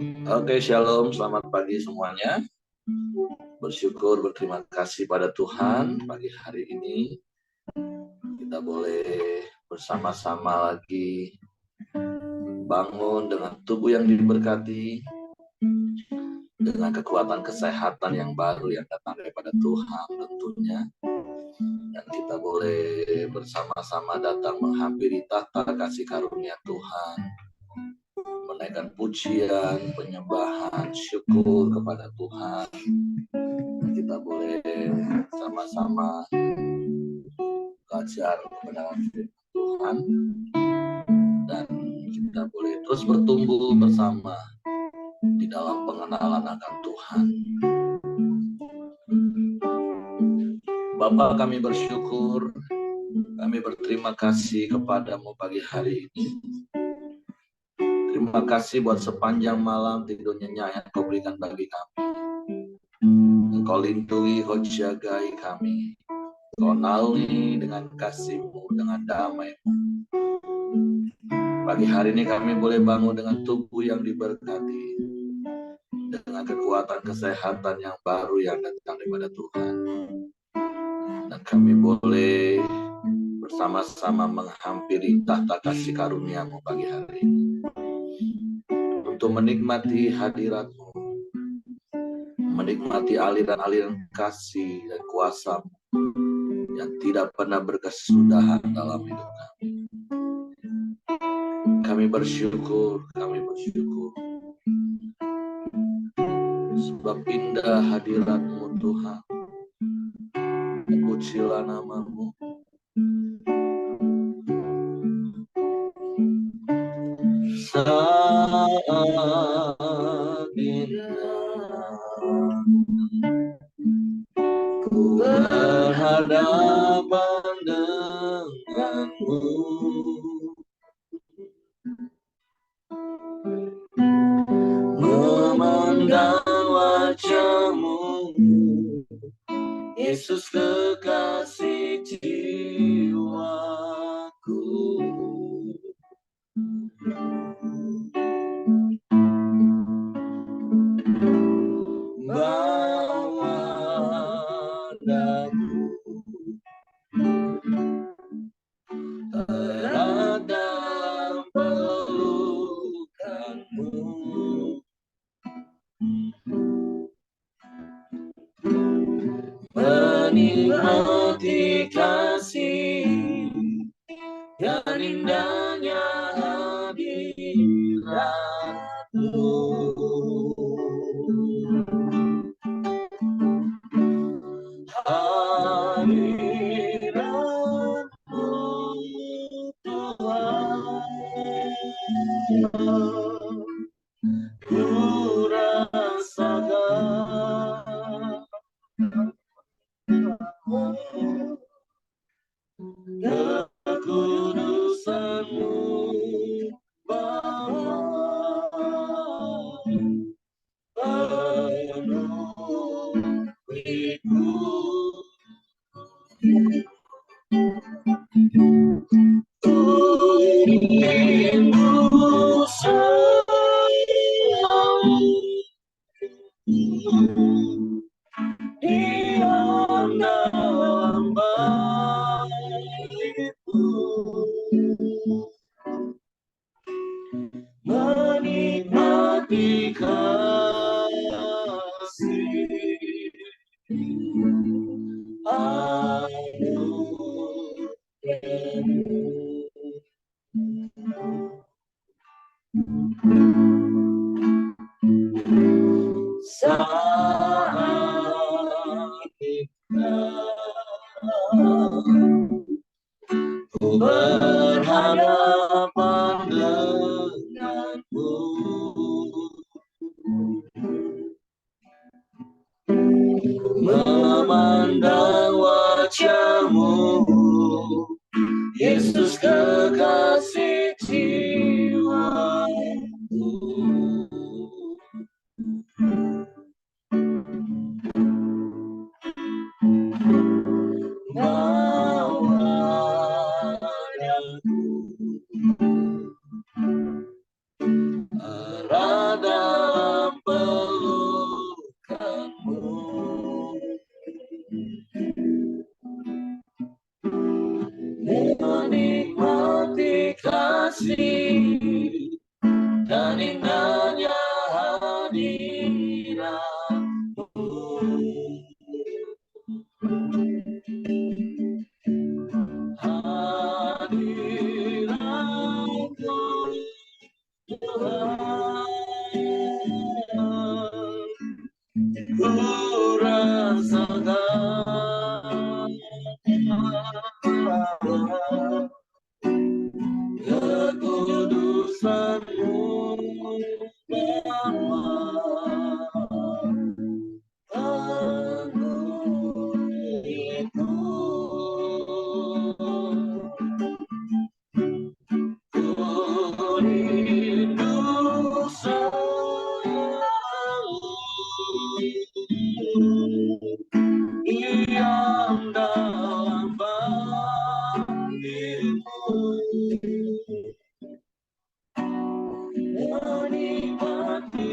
Oke, shalom, selamat pagi semuanya. Bersyukur, berterima kasih pada Tuhan pagi hari ini. Kita boleh bersama-sama lagi bangun dengan tubuh yang diberkati, dengan kekuatan kesehatan yang baru yang datang daripada Tuhan tentunya. Dan kita boleh bersama-sama datang menghampiri tahta kasih karunia Tuhan, menaikkan pujian, penyembahan, syukur kepada Tuhan. Kita boleh sama-sama belajar kebenaran firman Tuhan, dan kita boleh terus bertumbuh bersama di dalam pengenalan akan Tuhan. Bapa, kami bersyukur, kami berterima kasih kepadamu pagi hari ini. Terima kasih buat sepanjang malam tidur nyenyak yang kau berikan bagi kami. Engkau lindungi, kau jagai kami. Kau naungi dengan kasih-Mu, dengan damai-Mu. Pagi hari ini kami boleh bangun dengan tubuh yang diberkati, dengan kekuatan kesehatan yang baru yang datang daripada Tuhan. Dan kami boleh bersama-sama menghampiri tahta kasih karunia-Mu pagi hari ini, untuk menikmati hadirat-Mu, menikmati aliran-aliran kasih dan kuasa-Mu yang tidak pernah berkesudahan dalam hidup kami. Kami bersyukur, sebab indah hadirat-Mu Tuhan. Pujilah nama-Mu. Saat indah ku berhadapan denganmu, memandang wajah-Mu, Yesus kekasih jiwaku. Bawa daku erat dalam pelukan-Mu, menikmati kasih dan indahnya hadirat-Mu. Hadirat-Mu Tuhan, ku rasakan kekudusan-Mu Bapa, penuhiku. Rindu selalu diam dalam bait-Mu, menikmati kasih saat ku berhadapan denganmu, memandang wajah-Mu, Yesus kekasih jiwaku. Bawa daku kasih dan indahnya hadirat-Mu. Hadirat-Mu Tuhan, ku rasakan kekudusan-Mu Bapa. Penuhiku, ku rindu selalu diam dalam bait-Mu, menikmati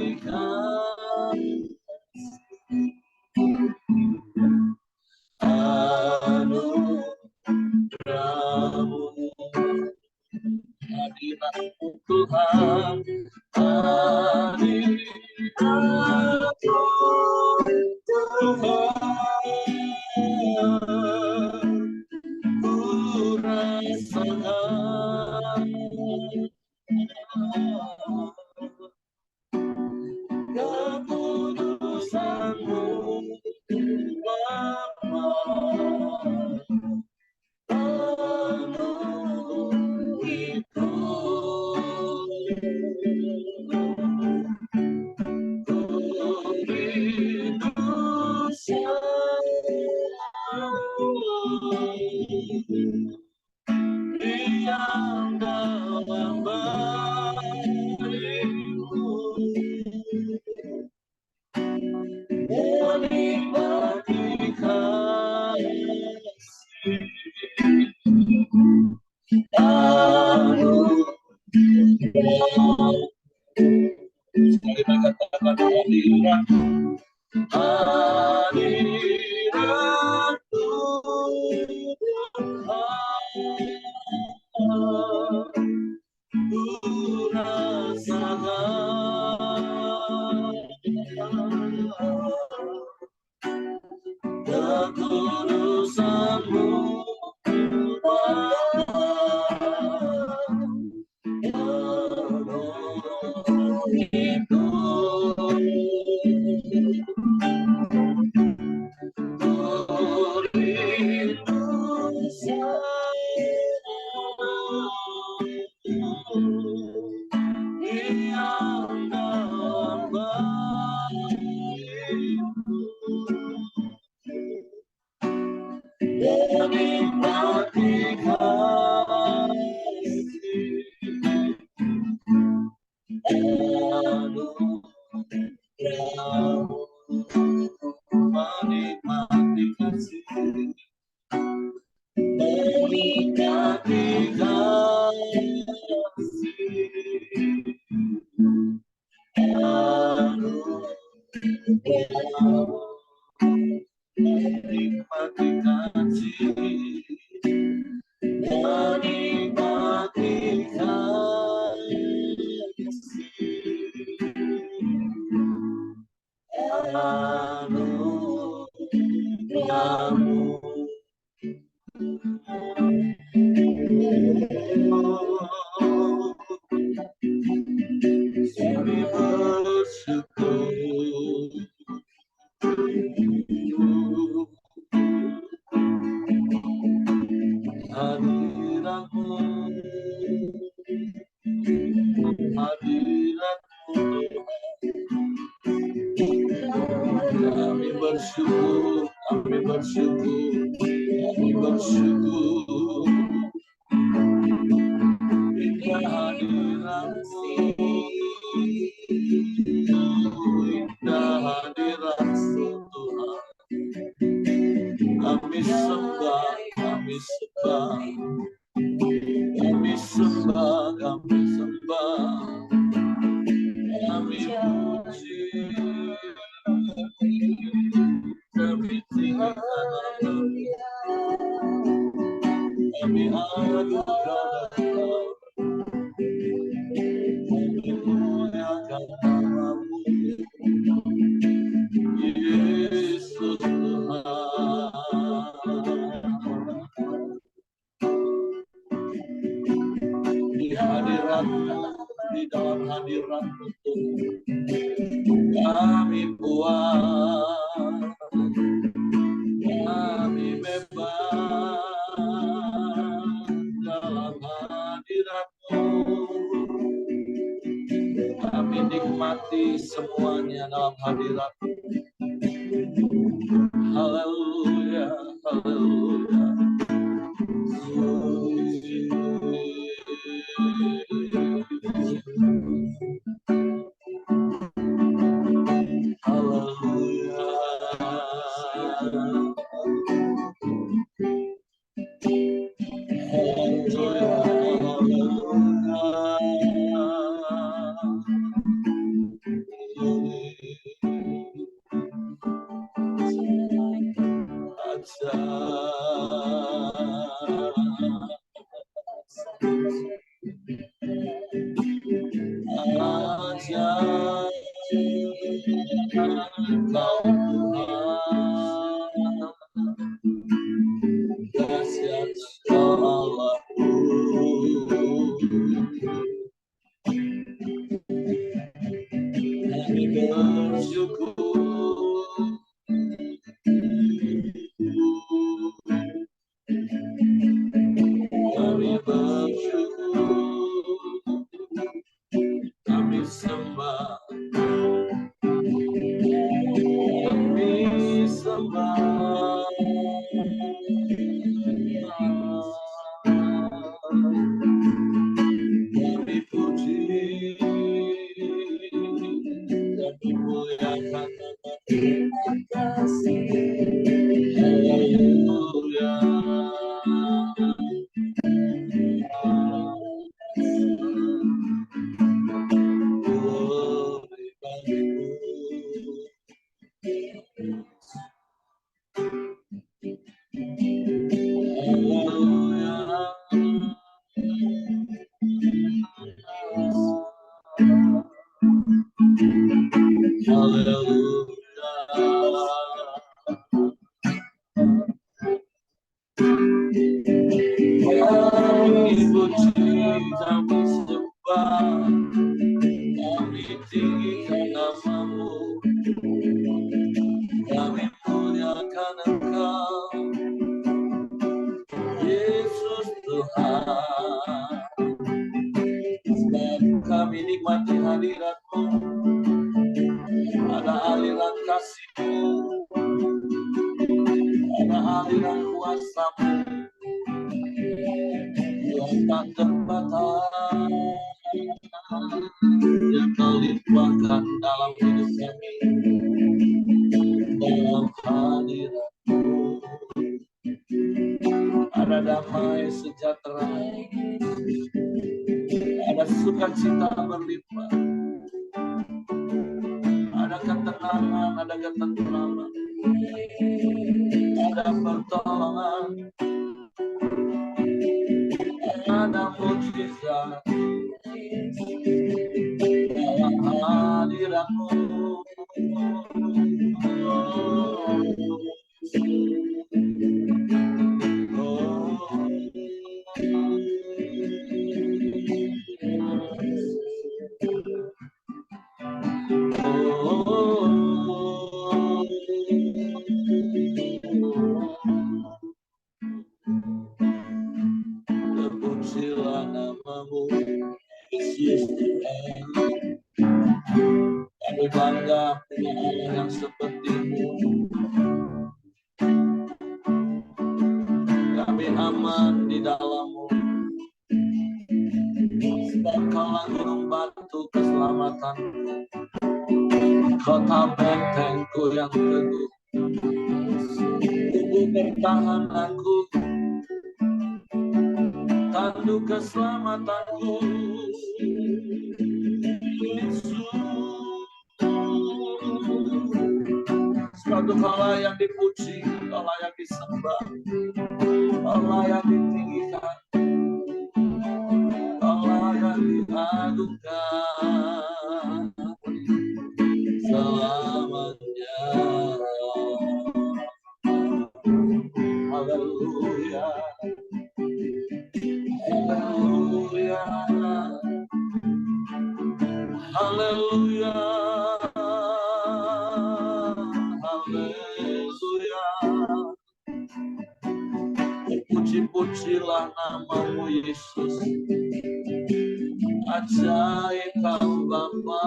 anugerah-Mu. Hadirat-Mu Tuhan, hadirat-Mu Tuhan, ku rasakan kekudusan-Mu Bapa. Penuhiku, ku rindu selalu diam dalam bait-Mu, menikmati kasih anugerah. Sekali lagi katakan hadirat-Mu, hadirat-Mu Tuhan, ku rasakan kekudusan-Mu Bapa. Penuhiku, ku rindu selalu diam dalam bait-Mu, menikmati kasih anugerah-Mu, menikmati kasih, menikmati kasih anugerah-Mu, menikmati kasih, menikmati anugerah-Mu. Kami bersyukur hadirat-Mu, hadirat-Mu kami bersyukur, kami bersyukur, kami bersyukur. Indah hadirat-Mu, indah hadirat-Mu Tuhan. Kami sembah, kami sembah, kami sembah, kami sembah, kami puji, kami tinggikan, kami anugerah Engkau. hadirat, di dalam hadirat kami puas, kami bebas dalam hadirat-Mu. Kami nikmati semuanya dalam hadirat. Haleluya, haleluya. Haleluya, haleluya. Puji-pujilah namamu Yesus. Ajaib kau Bapa,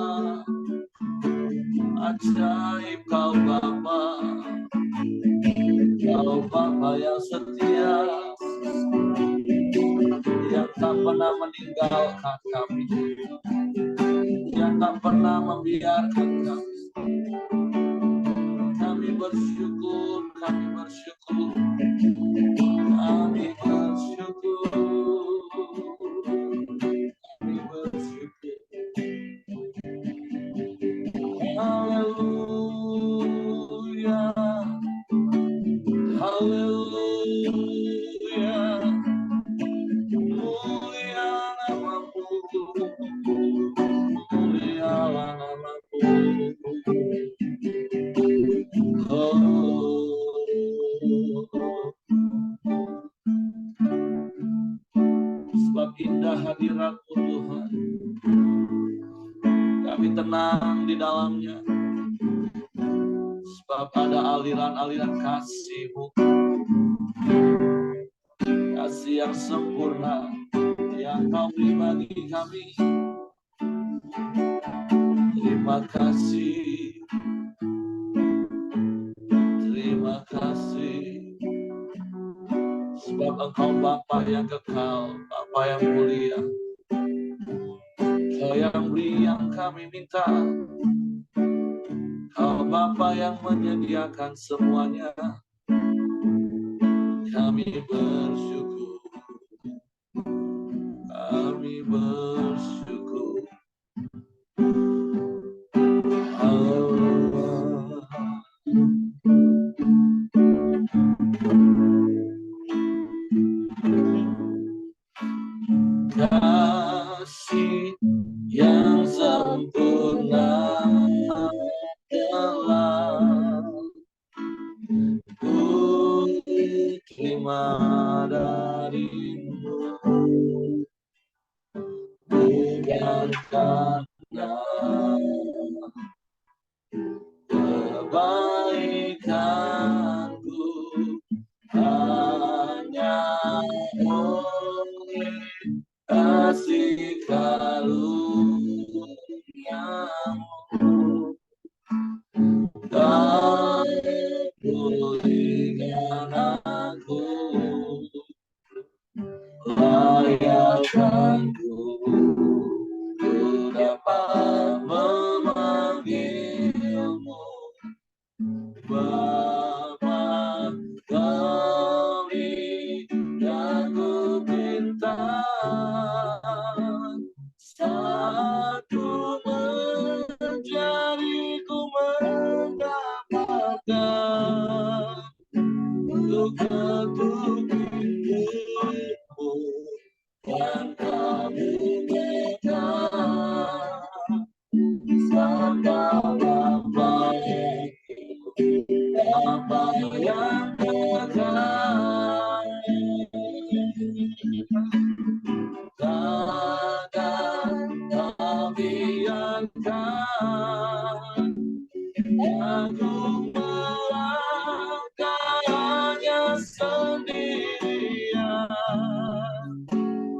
ajaib kau Bapa. Kau Bapa yang setia, yang tak pernah meninggalkan kami, yang tak pernah membiarkan kami. Kami bersyukur, kami bersyukur, kami bersyukur, kami bersyukur. Haleluya, haleluya. Mulia namamu, mulia namamu. Sebab indah hadirat-Mu Tuhan, kami tenang di dalamnya. Sebab ada aliran-aliran kasih-Mu, kasih yang sempurna yang Kau beri bagi kami. Terima kasih, terima kasih. Sebab Engkau Bapa yang kekal, Bapa yang mulia. Kau yang beri yang kami minta. Kau Bapa yang menyediakan semuanya. Kami bersyukur, kami bersyukur. Haleluya. Kasih yang sempurna telah ku terima darimu, bukan karena kebaikanku, hanya oleh kasih karunia-Mu. Kau pulihkan aku, layakkanku, ku dapat memanggil-Mu Bapa. Kau yang ku pinta saat ku mencari, ku mendapatkan, untuk ketuk pintu-Mu yang kamu berikan. Sangka Bapa yang kekal, takkan Kau biarkan aku melangkahnya sendirian.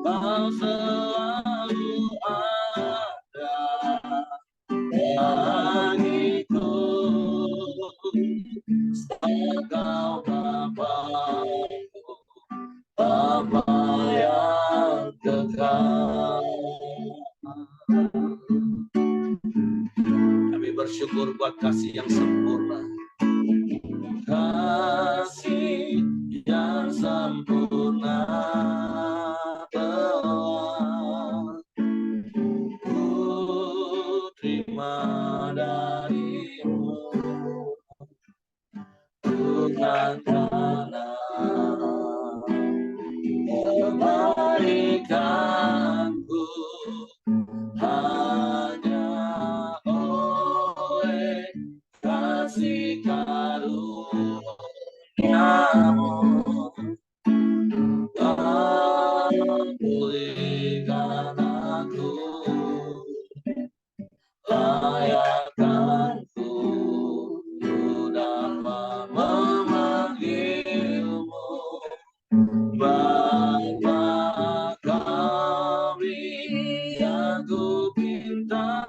Kau selalu ada bagiku. Kau Bapa, Bapa yang kekal. Kami bersyukur buat kasih yang sempurna, kasih yang sempurna telah ku terima darimu, bukan karena kebaikanku, hanya oleh kasih karunia-Mu. Kau pulihkan aku, yang ku pinta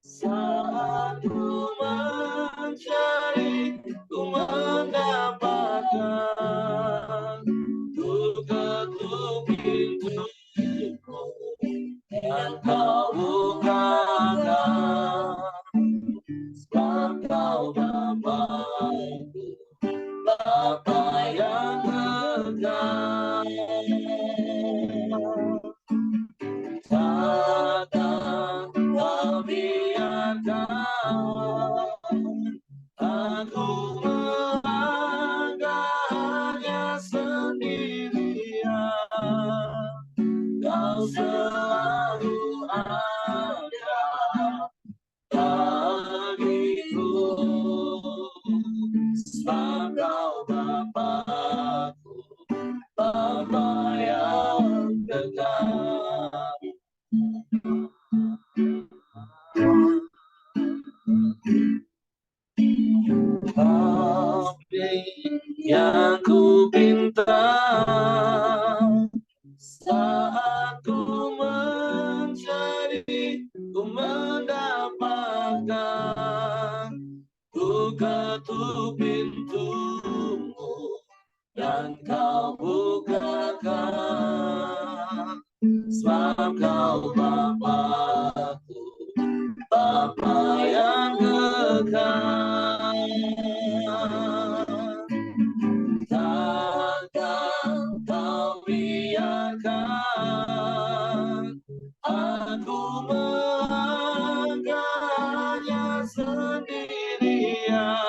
saat ku mencari, ku mendapatkan, ku ketuk pintu yang kau bukakan, sebab kau Bapa-Ku, Bapa yang kekal. Takkan kau biarkan aku melangkah hanya sendirian. Kau selalu ada bagiku, sebab kau Bapa-Ku, Bapa yang kekal. Tapi yang ku pinta saat ku mencari, ku mendapatkan, ku ketuk pintumu dan kau bukakan, sebab kau Bapa-Ku, Bapa yang kekal. Takkan kau biarkan aku melangkahnya sendirian.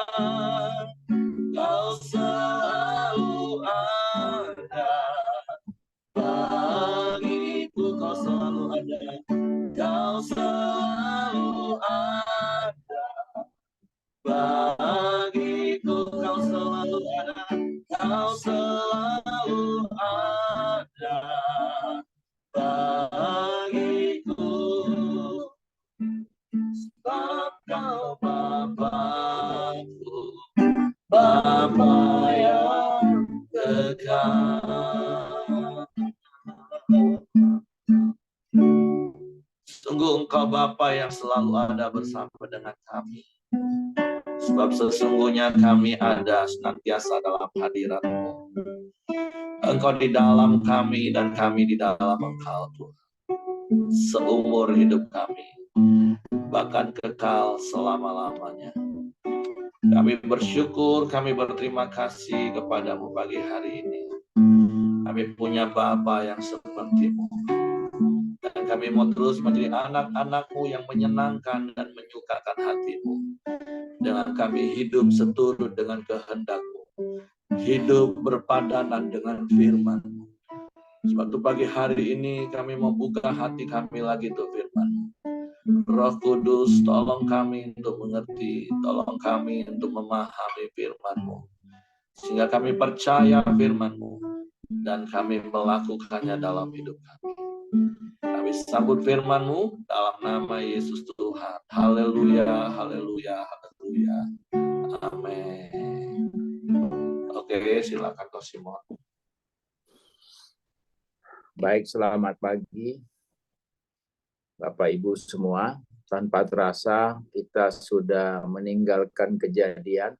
Kau selalu ada bagiku, kau selalu ada, kau selalu ada bagiku, kau selalu ada, kau selalu ada bagiku, sebab kau Bapa-Ku, Bapa yang kekal. Sungguh Engkau Bapa yang selalu ada bersama dengan kami. Sebab sesungguhnya kami ada senantiasa dalam hadirat-Mu. Engkau di dalam kami dan kami di dalam Engkau, Tuhan. Seumur hidup kami, bahkan kekal selama-lamanya. Kami bersyukur, kami berterima kasih kepadamu pagi hari ini. Kami punya Bapa yang seperti-Mu. Dan kami mau terus menjadi anak-anak-Mu yang menyenangkan dan menyukakan hati-Mu. Dengan kami hidup seturut dengan kehendak-Mu. Hidup berpadanan dengan firman-Mu. Sebab itu pagi hari ini kami membuka hati kami lagi untuk firman-Mu. Roh Kudus, tolong kami untuk mengerti, tolong kami untuk memahami firman-Mu. Sehingga kami percaya firman-Mu dan kami melakukannya dalam hidup kami. Kami sambut firman-Mu dalam nama Yesus Tuhan. Haleluya, haleluya, haleluya. Amin. Oke, silakan Kak Simon. Baik, selamat pagi Bapak Ibu semua. Tanpa terasa kita sudah meninggalkan Kejadian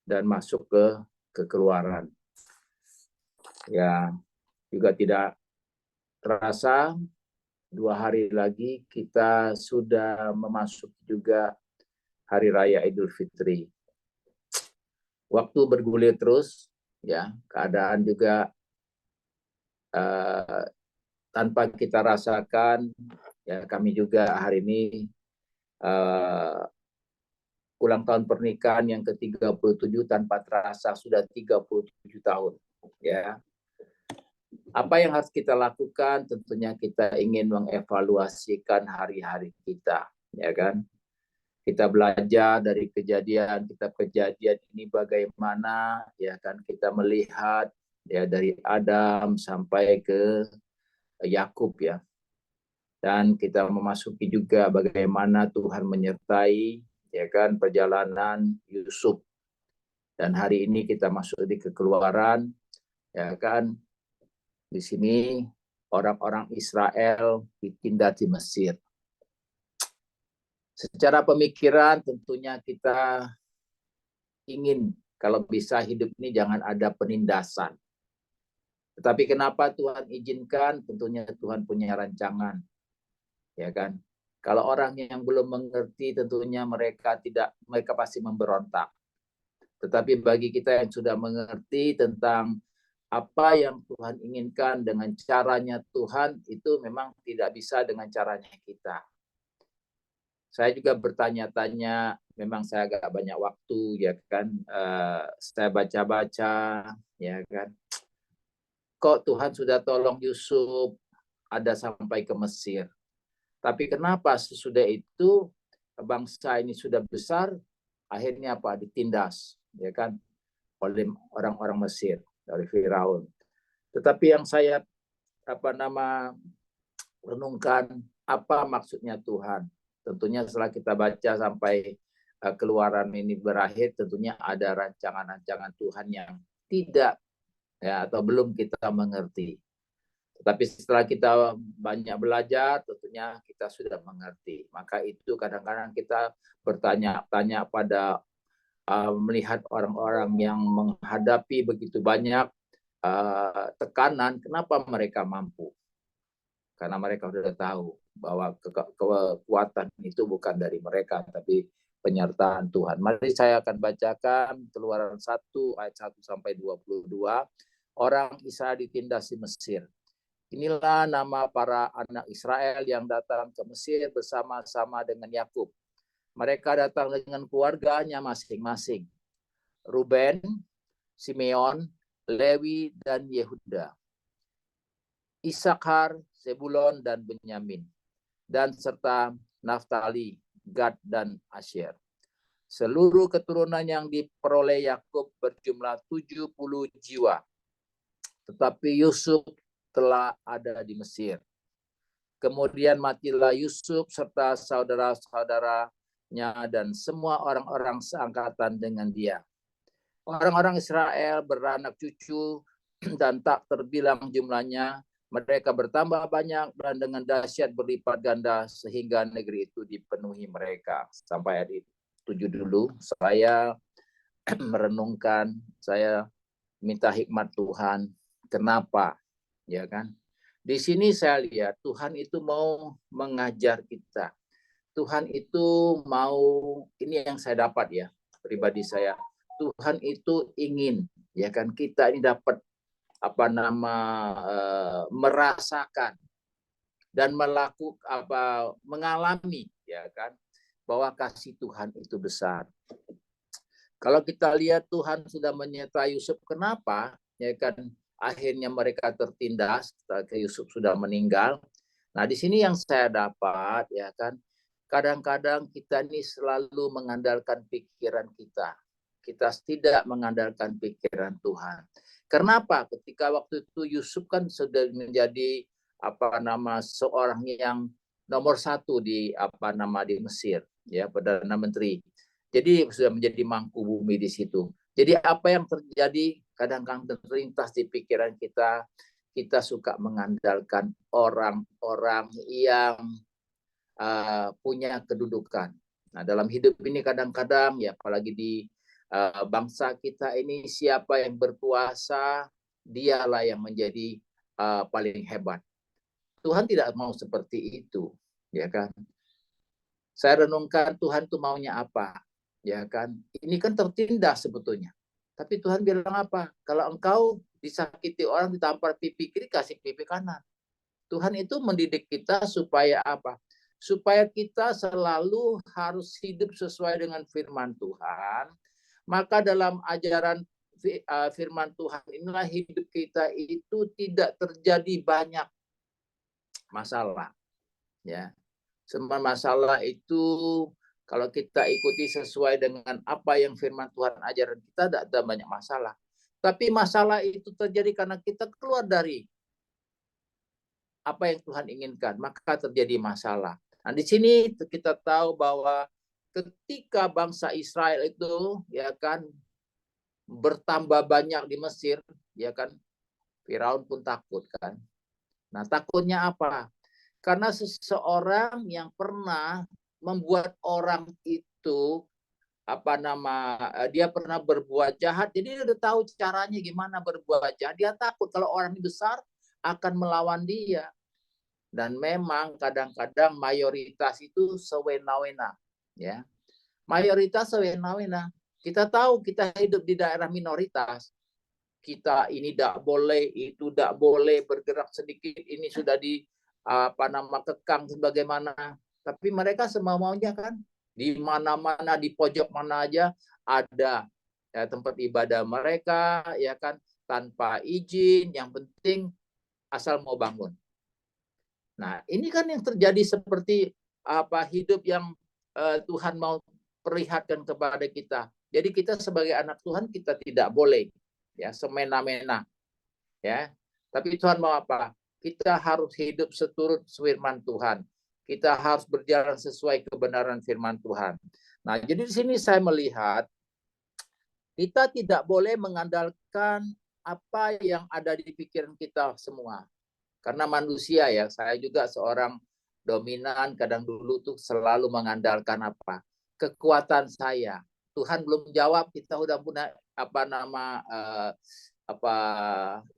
dan masuk ke Keluaran. Ya, juga tidak terasa 2 hari lagi kita sudah memasuki juga Hari Raya Idul Fitri. Waktu bergulir terus, ya, keadaan juga tanpa kita rasakan. Ya, kami juga hari ini ulang tahun pernikahan yang ke-37 tanpa terasa sudah 37 tahun. Ya. Apa yang harus kita lakukan? Tentunya kita ingin mengevaluasikan hari-hari kita, ya kan? Kita belajar dari kejadian ini bagaimana, ya kan? Kita melihat ya dari Adam sampai ke Yakub, ya. Dan kita memasuki juga bagaimana Tuhan menyertai, ya kan, perjalanan Yusuf. Dan hari ini kita masuk di Keluaran, ya kan. Di sini orang-orang Israel ditindas di Mesir. Secara pemikiran tentunya kita ingin kalau bisa hidup ini jangan ada penindasan. Tetapi kenapa Tuhan izinkan? Tentunya Tuhan punya rancangan. Ya kan? Kalau orang yang belum mengerti tentunya mereka pasti memberontak. Tetapi bagi kita yang sudah mengerti tentang apa yang Tuhan inginkan dengan caranya Tuhan, itu memang tidak bisa dengan caranya kita. Saya juga bertanya-tanya, memang saya agak banyak waktu, ya kan. Saya baca-baca, ya kan. Kok Tuhan sudah tolong Yusuf ada sampai ke Mesir. Tapi kenapa sesudah itu bangsa ini sudah besar, akhirnya apa? Ditindas, ya kan, oleh orang-orang Mesir dari Firaun. Tetapi yang saya renungkan, apa maksudnya Tuhan? Tentunya setelah kita baca sampai Keluaran ini berakhir, tentunya ada rancangan-rancangan Tuhan yang tidak ya atau belum kita mengerti. Tetapi setelah kita banyak belajar, tentunya kita sudah mengerti. Maka itu kadang-kadang kita bertanya-tanya pada melihat orang-orang yang menghadapi begitu banyak tekanan, kenapa mereka mampu? Karena mereka sudah tahu bahwa kekuatan itu bukan dari mereka, tapi penyertaan Tuhan. Mari saya akan bacakan Keluaran 1 ayat 1 sampai 22. Orang Israel ditindas di Mesir. Inilah nama para anak Israel yang datang ke Mesir bersama-sama dengan Yakub. Mereka datang dengan keluarganya masing-masing. Ruben, Simeon, Lewi, dan Yehuda. Isakar, Zebulon, dan Benyamin. Dan serta Naftali, Gad, dan Asyer. Seluruh keturunan yang diperoleh Yakub berjumlah 70 jiwa. Tetapi Yusuf telah ada di Mesir. Kemudian matilah Yusuf serta saudara-saudaranya dan semua orang-orang seangkatan dengan dia. Orang-orang Israel beranak cucu dan tak terbilang jumlahnya. Mereka bertambah banyak dan dengan dahsyat berlipat ganda sehingga negeri itu dipenuhi mereka. Sampai ayat 7 dulu. Saya merenungkan, saya minta hikmat Tuhan. Kenapa? Ya kan? Di sini saya lihat Tuhan itu mau mengajar kita. Tuhan itu mau, ini yang saya dapat ya, pribadi saya. Tuhan itu ingin, ya kan, kita ini dapat merasakan dan mengalami, ya kan, bahwa kasih Tuhan itu besar. Kalau kita lihat Tuhan sudah menyertai Yusuf, kenapa? Ya kan, akhirnya mereka tertindas, Yusuf sudah meninggal. Nah, di sini yang saya dapat, ya kan, kadang-kadang kita ini selalu mengandalkan pikiran kita. Kita tidak mengandalkan pikiran Tuhan. Kenapa? Ketika waktu itu Yusuf kan sudah menjadi seorang yang nomor 1 di di Mesir, ya, Perdana Menteri. Jadi sudah menjadi mangku bumi di situ. Jadi apa yang terjadi kadang-kadang terlintas di pikiran kita, kita suka mengandalkan orang-orang yang punya kedudukan. Nah, dalam hidup ini kadang-kadang ya apalagi di bangsa kita ini, siapa yang berkuasa, dialah yang menjadi paling hebat. Tuhan tidak mau seperti itu, ya kan? Saya renungkan Tuhan itu maunya apa, ya kan? Ini kan tertindas sebetulnya. Tapi Tuhan bilang apa? Kalau engkau disakiti orang, ditampar pipi kiri, kasih pipi kanan. Tuhan itu mendidik kita supaya apa? Supaya kita selalu harus hidup sesuai dengan firman Tuhan. Maka dalam ajaran firman Tuhan inilah hidup kita itu tidak terjadi banyak masalah. Ya, semua masalah itu kalau kita ikuti sesuai dengan apa yang firman Tuhan ajaran kita, tidak ada banyak masalah. Tapi masalah itu terjadi karena kita keluar dari apa yang Tuhan inginkan, maka terjadi masalah. Nah, di sini kita tahu bahwa ketika bangsa Israel itu, ya kan, bertambah banyak di Mesir, ya kan, Firaun pun takut kan. Nah, takutnya apa? Karena seseorang yang pernah membuat orang itu dia pernah berbuat jahat, jadi dia udah tahu caranya gimana berbuat jahat. Dia takut kalau orang besar akan melawan dia. Dan memang kadang-kadang mayoritas itu sewena-wena, ya. Mayoritas sewena-wena. Kita tahu kita hidup di daerah minoritas. Kita ini tidak boleh, itu tidak boleh, bergerak sedikit ini sudah kekang sebagaimana. Tapi mereka semau maunya kan, di mana-mana, di pojok mana aja ada ya, tempat ibadah mereka, ya kan, tanpa izin, yang penting asal mau bangun. Nah, ini kan yang terjadi seperti hidup yang Tuhan mau perlihatkan kepada kita. Jadi kita sebagai anak Tuhan kita tidak boleh ya semena-mena, ya. Tapi Tuhan mau apa? Kita harus hidup seturut firman Tuhan. Kita harus berjalan sesuai kebenaran firman Tuhan. Nah, jadi di sini saya melihat kita tidak boleh mengandalkan apa yang ada di pikiran kita semua. Karena manusia ya, saya juga seorang dominan, kadang dulu tuh selalu mengandalkan apa? Kekuatan saya. Tuhan belum jawab, kita udah punya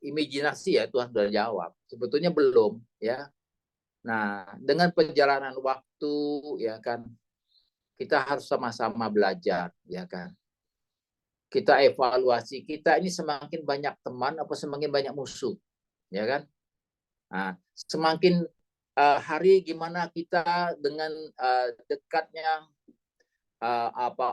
imajinasi ya, Tuhan sudah jawab. Sebetulnya belum ya. Nah, dengan perjalanan waktu ya kan, kita harus sama-sama belajar ya kan. Kita evaluasi, kita ini semakin banyak teman apa semakin banyak musuh, ya kan? Nah, semakin hari gimana kita dengan dekatnya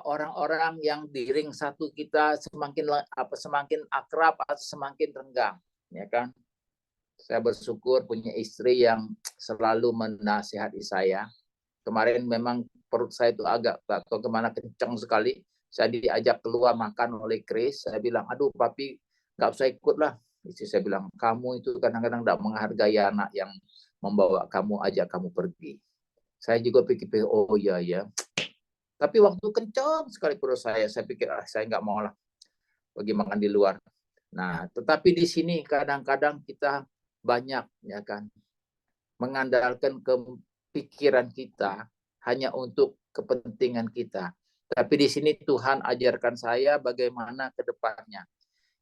orang-orang yang di ring satu kita semakin akrab atau semakin renggang, ya kan? Saya bersyukur punya istri yang selalu menasihati saya. Kemarin memang perut saya itu agak tak tahu kemana kencang sekali. Saya diajak keluar makan oleh Chris. Saya bilang, aduh papi nggak usah ikut lah. Istri saya bilang, kamu itu kadang-kadang tidak menghargai anak yang membawa kamu, ajak kamu pergi. Saya juga pikir, oh iya ya. Tapi waktu kencang sekali perut saya pikir, saya nggak mau lah pergi makan di luar. Nah, tetapi di sini kadang-kadang kita banyak ya kan mengandalkan pikiran kita hanya untuk kepentingan kita. Tapi di sini Tuhan ajarkan saya bagaimana ke depannya.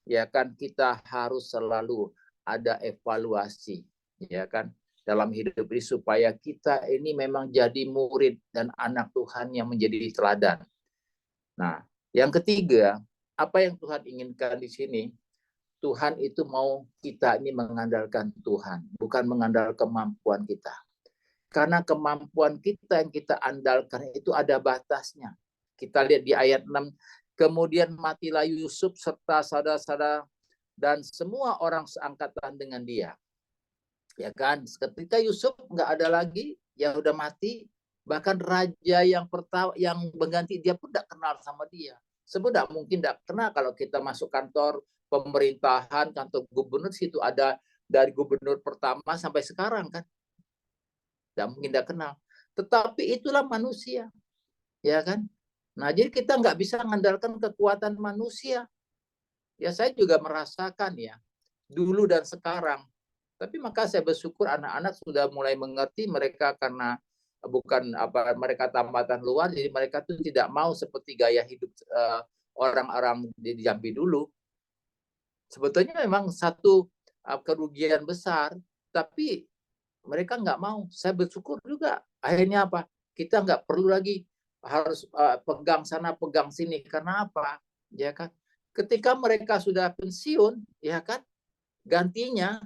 Ya kan kita harus selalu ada evaluasi, ya kan, dalam hidup ini supaya kita ini memang jadi murid dan anak Tuhan yang menjadi teladan. Nah, yang ketiga, apa yang Tuhan inginkan di sini? Tuhan itu mau kita ini mengandalkan Tuhan, bukan mengandalkan kemampuan kita. Karena kemampuan kita yang kita andalkan itu ada batasnya. Kita lihat di ayat 6, kemudian matilah Yusuf serta saudara-saudara dan semua orang seangkatan dengan dia. Ya kan, ketika Yusuf nggak ada lagi, ya udah mati, bahkan raja yang pertama yang mengganti dia pun tidak kenal sama dia. Sebenarnya mungkin tidak kenal kalau kita masuk kantor pemerintahan, kantor gubernur situ ada dari gubernur pertama sampai sekarang kan. Tidak mungkin tidak kenal. Tetapi itulah manusia. Ya kan? Nah, jadi kita nggak bisa mengandalkan kekuatan manusia. Ya, saya juga merasakan ya, dulu dan sekarang. Tapi maka saya bersyukur anak-anak sudah mulai mengerti mereka karena bukan mereka tambatan luar, jadi mereka tuh tidak mau seperti gaya hidup orang-orang di Jambi dulu. Sebetulnya memang satu kerugian besar, tapi mereka nggak mau. Saya bersyukur juga. Akhirnya apa? Kita nggak perlu lagi harus pegang sana, pegang sini. Karena apa? Ya kan? Ketika mereka sudah pensiun, ya kan? Gantinya,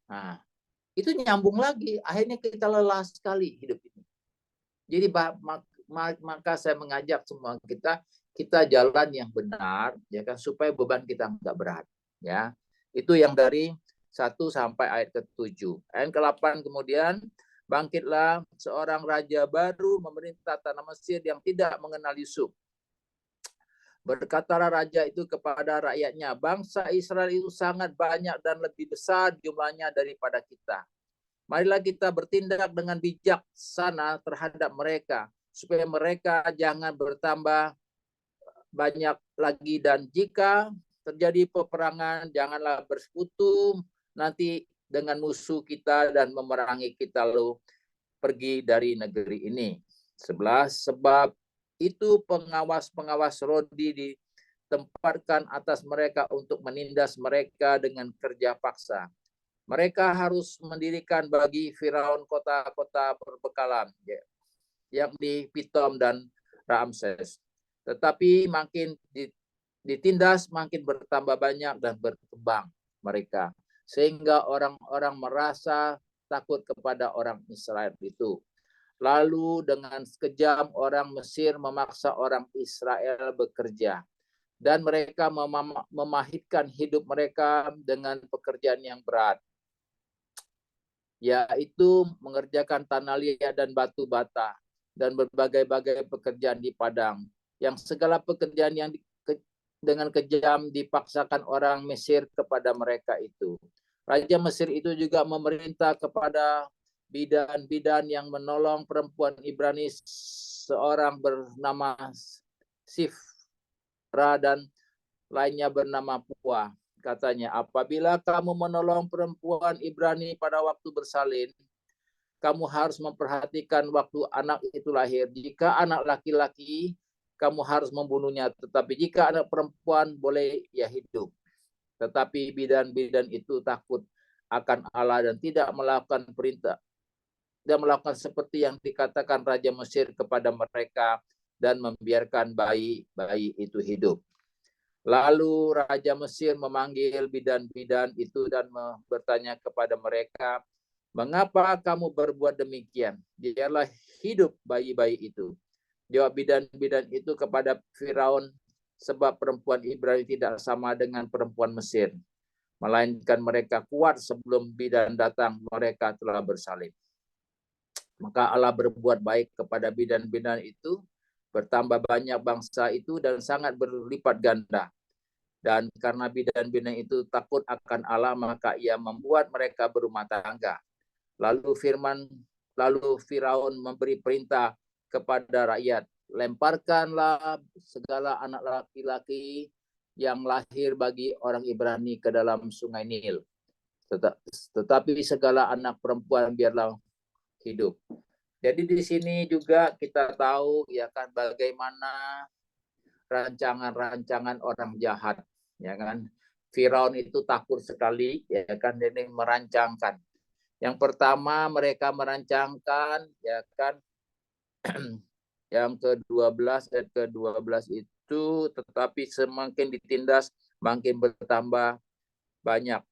nah, itu nyambung lagi. Akhirnya kita lelah sekali hidup ini. Jadi maka saya mengajak semua kita jalan yang benar, ya kan? Supaya beban kita nggak berat. Ya, itu yang dari 1 sampai ayat ke-7. Ayat ke-8 kemudian, bangkitlah seorang raja baru memerintah tanah Mesir yang tidak mengenal Yusuf. Berkatalah raja itu kepada rakyatnya, bangsa Israel itu sangat banyak dan lebih besar jumlahnya daripada kita. Marilah kita bertindak dengan bijaksana terhadap mereka, supaya mereka jangan bertambah banyak lagi, dan jika terjadi peperangan janganlah bersekutu, nanti dengan musuh kita dan memerangi kita lalu pergi dari negeri ini. 11. Sebab itu pengawas-pengawas Rodi ditempatkan atas mereka untuk menindas mereka dengan kerja paksa. Mereka harus mendirikan bagi Firaun kota-kota berbekalan, yang di Pitom dan Ramses. Tetapi makin ditindas, makin bertambah banyak dan berkembang mereka. Sehingga orang-orang merasa takut kepada orang Israel itu. Lalu dengan sekejam orang Mesir memaksa orang Israel bekerja. Dan mereka memahitkan hidup mereka dengan pekerjaan yang berat, yaitu mengerjakan tanah liat dan batu bata dan berbagai-bagai pekerjaan di padang. Yang segala pekerjaan yang dengan kejam dipaksakan orang Mesir kepada mereka itu. Raja Mesir itu juga memerintah kepada bidan-bidan yang menolong perempuan Ibrani seorang bernama Sifra dan lainnya bernama Pua. Katanya, apabila kamu menolong perempuan Ibrani pada waktu bersalin, kamu harus memperhatikan waktu anak itu lahir. Jika anak laki-laki, kamu harus membunuhnya. Tetapi jika anak perempuan, boleh ia hidup. Tetapi bidan-bidan itu takut akan Allah dan tidak melakukan perintah, dan melakukan seperti yang dikatakan Raja Mesir kepada mereka dan membiarkan bayi-bayi itu hidup. Lalu Raja Mesir memanggil bidan-bidan itu dan bertanya kepada mereka, mengapa kamu berbuat demikian? Biarlah hidup bayi-bayi itu. Jawab bidan-bidan itu kepada Firaun, sebab perempuan Ibrani tidak sama dengan perempuan Mesir, melainkan mereka kuat sebelum bidan datang, mereka telah bersalin. Maka Allah berbuat baik kepada bidan-bidan itu, bertambah banyak bangsa itu dan sangat berlipat ganda. Dan karena bidan-bidan itu takut akan Allah, maka ia membuat mereka berumah tangga. Lalu Firaun memberi perintah kepada rakyat, lemparkanlah segala anak laki-laki yang lahir bagi orang Ibrani ke dalam sungai Nil. Tetapi segala anak perempuan biarlah hidup. Jadi di sini juga kita tahu ya kan bagaimana rancangan-rancangan orang jahat, ya kan. Firaun itu takut sekali, ya kan, ini merancangkan. Yang pertama mereka merancangkan, ya kan, yang ke-12 ayat ke-12 itu, tetapi semakin ditindas makin bertambah banyak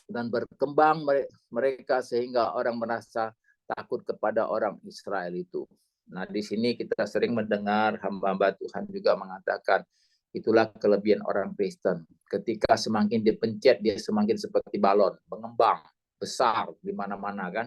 dan berkembang mereka sehingga orang merasa takut kepada orang Israel itu. Nah, di sini kita sering mendengar hamba-hamba Tuhan juga mengatakan, itulah kelebihan orang Kristen. Ketika semakin dipencet, dia semakin seperti balon, mengembang, besar di mana-mana kan.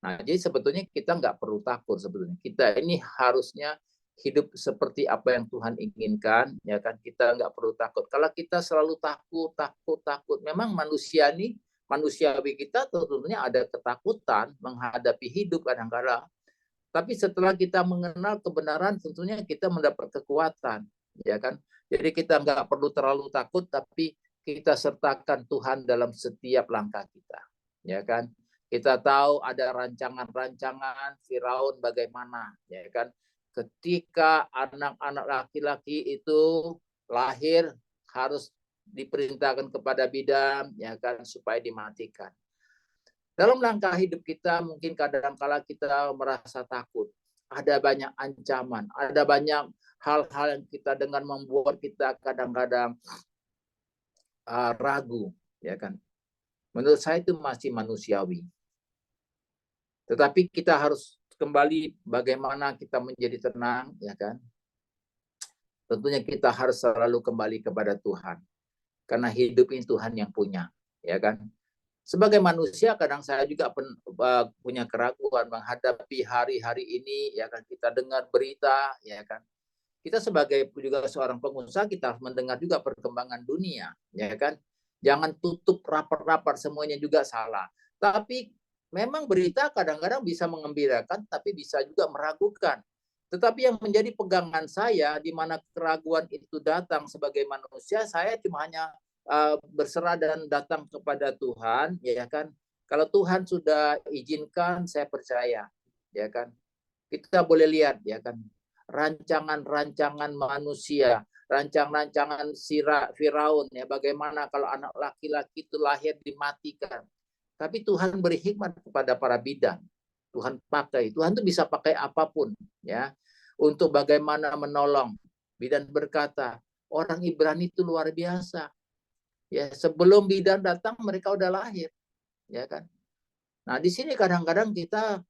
Nah, jadi sebetulnya kita nggak perlu takut sebetulnya. Kita ini harusnya hidup seperti apa yang Tuhan inginkan, ya kan. Kita nggak perlu takut. Kalau kita selalu takut, memang manusiawi kita tentunya ada ketakutan menghadapi hidup kadang-kadang. Tapi setelah kita mengenal kebenaran, tentunya kita mendapat kekuatan, ya kan. Jadi kita nggak perlu terlalu takut, tapi kita sertakan Tuhan dalam setiap langkah kita, ya kan. Kita tahu ada rancangan-rancangan Firaun bagaimana, ya kan. Ketika anak-anak laki-laki itu lahir harus diperintahkan kepada bidan, ya kan, supaya dimatikan. Dalam langkah hidup kita mungkin kadang-kala kita merasa takut. Ada banyak ancaman, ada banyak hal-hal yang kita dengar membuat kita kadang-kadang ragu, ya kan. Menurut saya itu masih manusiawi. Tetapi kita harus kembali bagaimana kita menjadi tenang, ya kan. Tentunya kita harus selalu kembali kepada Tuhan. Karena hidup ini Tuhan yang punya, ya kan. Sebagai manusia kadang saya juga punya keraguan menghadapi hari-hari ini, ya kan. Kita dengar berita, ya kan. Kita sebagai juga seorang pengusaha, kita harus mendengar juga perkembangan dunia, ya kan. Jangan tutup rapat-rapat semuanya juga salah. Tapi memang berita kadang-kadang bisa mengembirakan, tapi bisa juga meragukan. Tetapi yang menjadi pegangan saya, di mana keraguan itu datang sebagai manusia, saya cuma hanya berserah dan datang kepada Tuhan, ya kan? Kalau Tuhan sudah izinkan, saya percaya, ya kan? Kita boleh lihat, ya kan? Rancangan-rancangan manusia, rancangan-rancangan Firaun, ya, bagaimana kalau anak laki-laki itu lahir dimatikan. Tapi Tuhan beri hikmat kepada para bidan. Tuhan itu bisa pakai apapun, ya, untuk bagaimana menolong. Bidan berkata, orang Ibrani itu luar biasa. Ya, sebelum bidan datang mereka udah lahir, ya kan. Nah, di sini kadang-kadang kita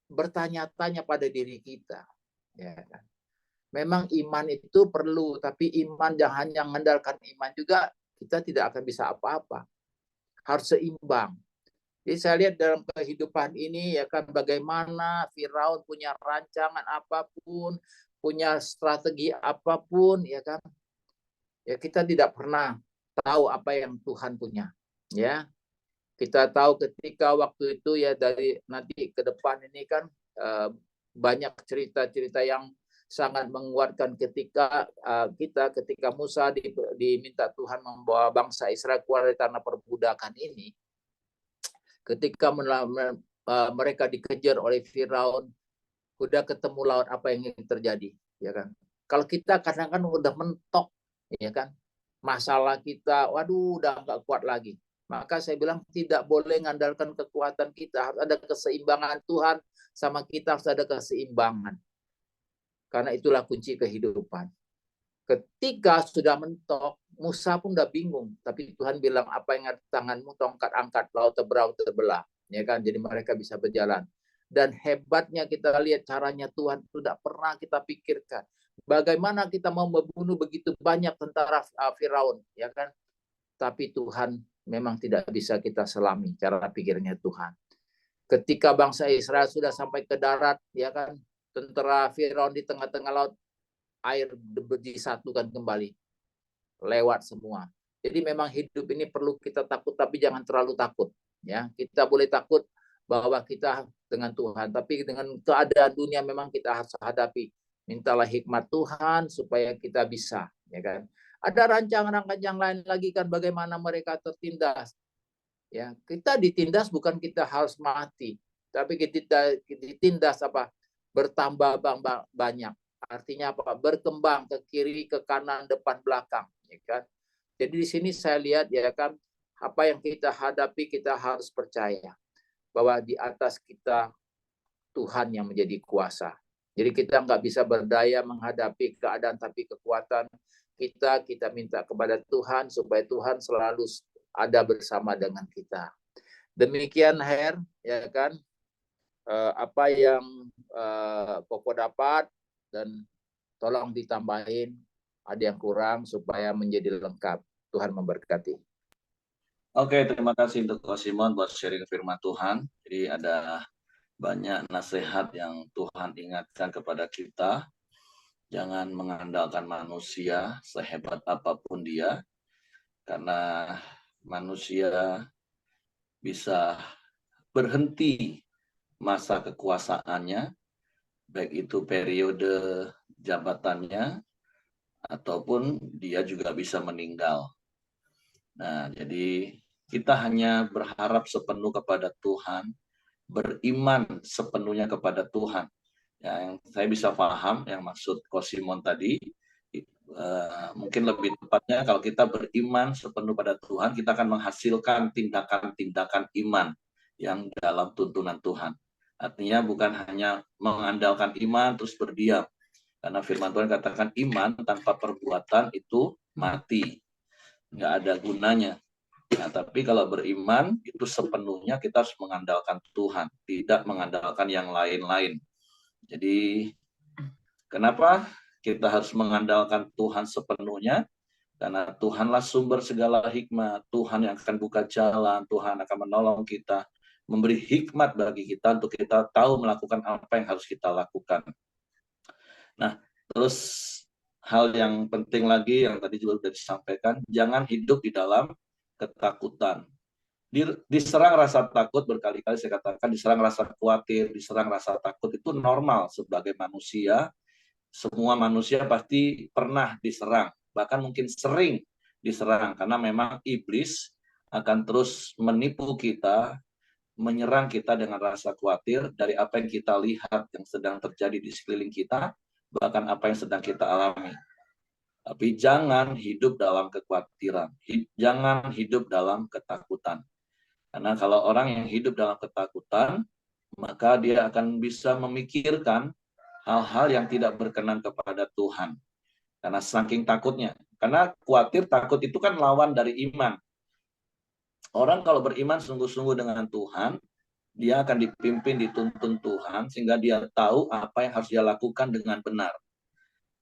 bertanya-tanya pada diri kita, ya kan. Memang iman itu perlu, tapi iman jangan hanya mengandalkan iman juga, kita tidak akan bisa apa-apa. Harus seimbang. Jadi saya lihat dalam kehidupan ini, ya kan, bagaimana Firaun punya rancangan apapun, punya strategi apapun, ya kan. Ya, kita tidak pernah tahu apa yang Tuhan punya, ya. Kita tahu ketika waktu itu, ya, dari nanti ke depan ini kan banyak cerita-cerita yang sangat menguatkan ketika ketika Musa diminta Tuhan membawa bangsa Israel keluar dari tanah perbudakan ini. Ketika mereka dikejar oleh Firaun, udah ketemu laut, apa yang terjadi, ya kan? Kalau kita kadang-kadang udah mentok, ya kan? Masalah kita, waduh, udah nggak kuat lagi. Maka saya bilang tidak boleh mengandalkan kekuatan kita, harus ada keseimbangan. Tuhan sama kita harus ada keseimbangan. Karena itulah kunci kehidupan. Ketika sudah mentok, Musa pun udah bingung, tapi Tuhan bilang, apa yang ada di tanganmu, tongkat angkat, laut terbelah, ya kan? Jadi mereka bisa berjalan. Dan hebatnya kita lihat caranya Tuhan tidak pernah kita pikirkan. Bagaimana kita mau membunuh begitu banyak tentara Firaun, ya kan? Tapi Tuhan memang tidak bisa kita selami cara pikirnya Tuhan. Ketika bangsa Israel sudah sampai ke darat, ya kan? Tentara Firaun di tengah-tengah laut, air disatukan kembali, lewat semua. Jadi memang hidup ini perlu kita takut, tapi jangan terlalu takut, ya. Kita boleh takut bahwa kita dengan Tuhan, tapi dengan keadaan dunia memang kita harus hadapi. Mintalah hikmat Tuhan supaya kita bisa, ya kan. Ada rancangan-rancangan yang lain lagi kan, bagaimana mereka tertindas. Ya, kita ditindas bukan kita harus mati, tapi kita ditindas apa? Bertambah banyak. Artinya apa? Berkembang ke kiri, ke kanan, depan, belakang, ya kan? Jadi di sini saya lihat, ya kan, apa yang kita hadapi kita harus percaya bahwa di atas kita Tuhan yang menjadi kuasa. Jadi kita nggak bisa berdaya menghadapi keadaan, tapi kekuatan kita minta kepada Tuhan supaya Tuhan selalu ada bersama dengan kita. Demikian, Her, ya kan, apa yang Koko dapat, dan tolong ditambahin, ada yang kurang supaya menjadi lengkap. Tuhan memberkati. Oke, terima kasih untuk Ko Simon buat sharing firman Tuhan. Jadi ada banyak nasihat yang Tuhan ingatkan kepada kita. Jangan mengandalkan manusia sehebat apapun dia, karena manusia bisa berhenti masa kekuasaannya, baik itu periode jabatannya, ataupun dia juga bisa meninggal. Nah, jadi kita hanya berharap sepenuh kepada Tuhan, beriman sepenuhnya kepada Tuhan. Ya, yang saya bisa paham yang maksud Ko Simon tadi, mungkin lebih tepatnya kalau kita beriman sepenuh pada Tuhan, kita akan menghasilkan tindakan-tindakan iman yang dalam tuntunan Tuhan. Artinya bukan hanya mengandalkan iman terus berdiam. Karena firman Tuhan katakan iman tanpa perbuatan itu mati. Nggak ada gunanya. Nah, tapi kalau beriman itu sepenuhnya kita harus mengandalkan Tuhan, tidak mengandalkan yang lain-lain. Jadi kenapa kita harus mengandalkan Tuhan sepenuhnya? Karena Tuhanlah sumber segala hikmat. Tuhan yang akan buka jalan, Tuhan akan menolong kita, memberi hikmat bagi kita untuk kita tahu melakukan apa yang harus kita lakukan. Nah, terus hal yang penting lagi yang tadi juga sudah disampaikan, jangan hidup di dalam ketakutan. Diserang rasa takut, berkali-kali saya katakan, diserang rasa khawatir, diserang rasa takut itu normal sebagai manusia. Semua manusia pasti pernah diserang. bahkan mungkin sering diserang, karena memang iblis akan terus menipu kita, menyerang kita dengan rasa khawatir dari apa yang kita lihat yang sedang terjadi di sekeliling kita, bahkan apa yang sedang kita alami. Tapi jangan hidup dalam kekhawatiran, jangan hidup dalam ketakutan. Karena kalau orang yang hidup dalam ketakutan, maka dia akan bisa memikirkan hal-hal yang tidak berkenan kepada Tuhan. Karena saking takutnya. Karena khawatir, takut itu kan lawan dari iman. Orang kalau beriman sungguh-sungguh dengan Tuhan, dia akan dipimpin, dituntun Tuhan, sehingga dia tahu apa yang harus dia lakukan dengan benar.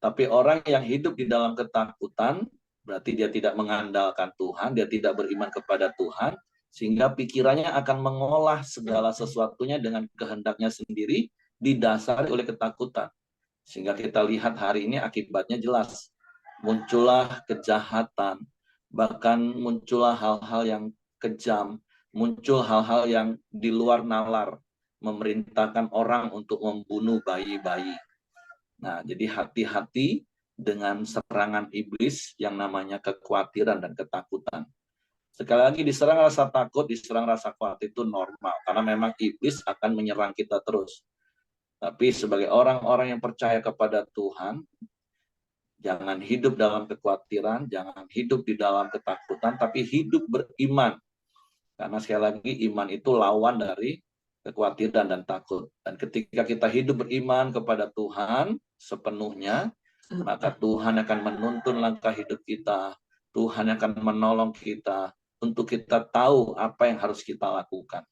Tapi orang yang hidup di dalam ketakutan, berarti dia tidak mengandalkan Tuhan, dia tidak beriman kepada Tuhan, sehingga pikirannya akan mengolah segala sesuatunya dengan kehendaknya sendiri, didasari oleh ketakutan. Sehingga kita lihat hari ini akibatnya jelas. Muncullah kejahatan, bahkan muncullah hal-hal yang kejam, muncul hal-hal yang di luar nalar, memerintahkan orang untuk membunuh bayi-bayi. Nah, jadi hati-hati dengan serangan iblis yang namanya kekhawatiran dan ketakutan. Sekali lagi, diserang rasa takut, diserang rasa khawatir itu normal, karena memang iblis akan menyerang kita terus. Tapi sebagai orang-orang yang percaya kepada Tuhan, jangan hidup dalam kekhawatiran, jangan hidup di dalam ketakutan, tapi hidup beriman. Karena sekali lagi, iman itu lawan dari kekhawatiran dan takut. Dan ketika kita hidup beriman kepada Tuhan sepenuhnya, maka Tuhan akan menuntun langkah hidup kita. Tuhan akan menolong kita untuk kita tahu apa yang harus kita lakukan.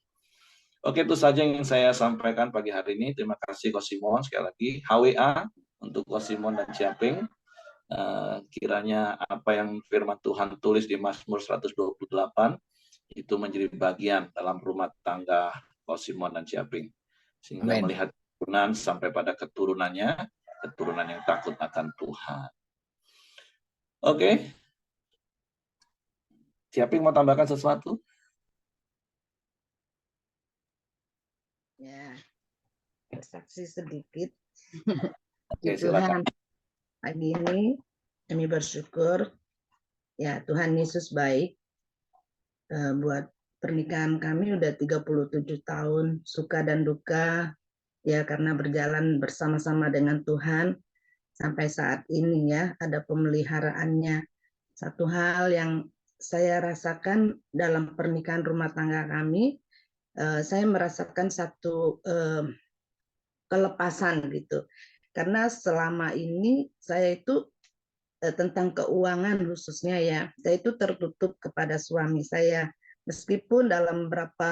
Oke, itu saja yang ingin saya sampaikan pagi hari ini. Terima kasih Ko Simon, sekali lagi HWA untuk Ko Simon dan Ciaping. Kiranya apa yang firman Tuhan tulis di Mazmur 128 itu menjadi bagian dalam rumah tangga Ko Simon dan Ciaping, sehingga Amen. melihat keturunan sampai pada keturunannya, keturunan yang takut akan Tuhan. Oke, Ciaping mau tambahkan sesuatu? Ya, bersaksi sedikit. Oke, Tuhan, silakan. pagi ini kami bersyukur ya Tuhan Yesus baik. Buat pernikahan kami udah 37 tahun, suka dan duka ya, karena berjalan bersama-sama dengan Tuhan sampai saat ini ya, ada pemeliharaannya. Satu hal yang saya rasakan dalam pernikahan rumah tangga kami, saya merasakan satu kelepasan gitu. Karena selama ini saya itu tentang keuangan khususnya ya, saya itu tertutup kepada suami saya. Meskipun dalam beberapa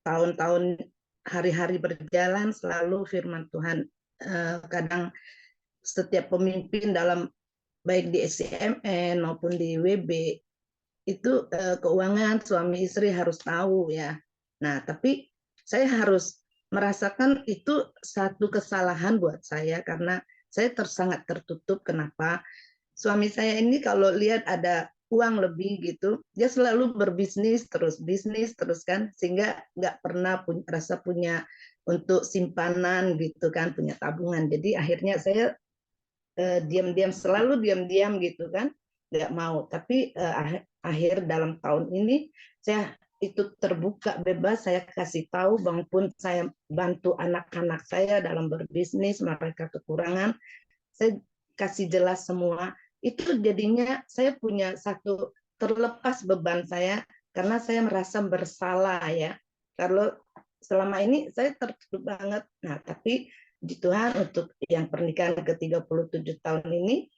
tahun-tahun hari-hari berjalan selalu firman Tuhan, kadang setiap pemimpin dalam baik di SCMN maupun di WB itu keuangan suami istri harus tahu ya. Nah, tapi saya harus merasakan itu satu kesalahan buat saya karena saya sangat tertutup. Kenapa? Suami saya ini kalau lihat ada uang lebih gitu, dia selalu berbisnis terus kan, sehingga nggak pernah rasa punya untuk simpanan gitu kan, punya tabungan. Jadi akhirnya saya diam-diam, selalu diam-diam gitu kan, nggak mau. Tapi akhir dalam tahun ini saya itu terbuka bebas, saya kasih tahu, maupun saya bantu anak-anak saya dalam berbisnis, mereka kekurangan, saya kasih jelas semua. Itu jadinya saya punya satu terlepas beban saya, karena saya merasa bersalah ya. Kalau selama ini saya tertutup banget. Nah, tapi di Tuhan untuk yang pernikahan ke-37 tahun ini,